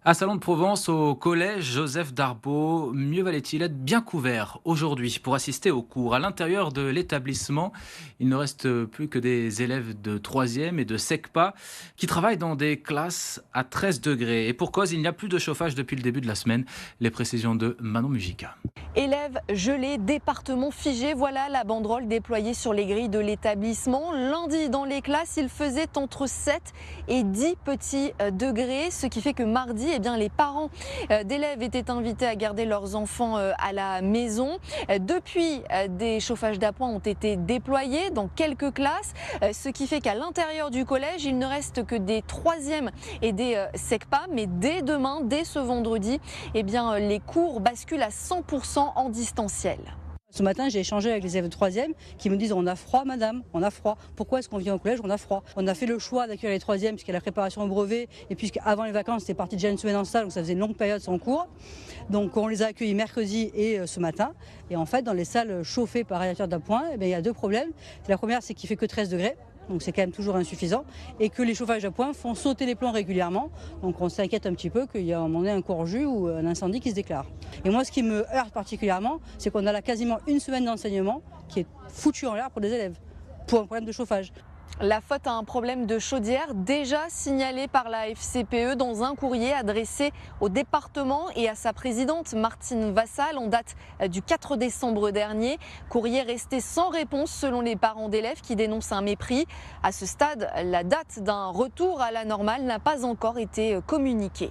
À Salon de Provence, au collège Joseph Darbeau, mieux valait-il être bien couvert aujourd'hui pour assister aux cours. À l'intérieur de l'établissement, il ne reste plus que des élèves de 3e et de SECPA qui travaillent dans des classes à 13 degrés. Et pour cause, il n'y a plus de chauffage depuis le début de la semaine. Les précisions de Manon Musica. Élèves gelés, département figé, voilà la banderole déployée sur les grilles de l'établissement. Lundi, dans les classes, il faisait entre 7 et 10 petits degrés, ce qui fait que mardi, les parents d'élèves étaient invités à garder leurs enfants à la maison. Depuis, des chauffages d'appoint ont été déployés dans quelques classes, ce qui fait qu'à l'intérieur du collège, il ne reste que des 3e et des SECPA, mais dès demain, dès ce vendredi, les cours basculent à 100% en distanciel. Ce matin, j'ai échangé avec les élèves de 3e qui me disent on a froid madame, on a froid. Pourquoi est-ce qu'on vient au collège? On a froid. On a fait le choix d'accueillir les 3e puisqu'il y a la préparation au brevet et puisqu'avant les vacances, c'était parti déjà une semaine en salle, donc ça faisait une longue période sans cours. Donc on les a accueillis mercredi et ce matin. Et en fait, dans les salles chauffées par radiateur d'appoint, il y a deux problèmes. La première, c'est qu'il fait que 13 degrés. Donc c'est quand même toujours insuffisant, et que les chauffages à point font sauter les plombs régulièrement. Donc on s'inquiète un petit peu qu'il y a à un moment donné un court-jus ou un incendie qui se déclare. Et moi ce qui me heurte particulièrement, c'est qu'on a là quasiment une semaine d'enseignement qui est foutue en l'air pour les élèves, pour un problème de chauffage. La faute à un problème de chaudière déjà signalé par la FCPE dans un courrier adressé au département et à sa présidente Martine Vassal en date du 4 décembre dernier. Courrier resté sans réponse selon les parents d'élèves qui dénoncent un mépris. À ce stade, la date d'un retour à la normale n'a pas encore été communiquée.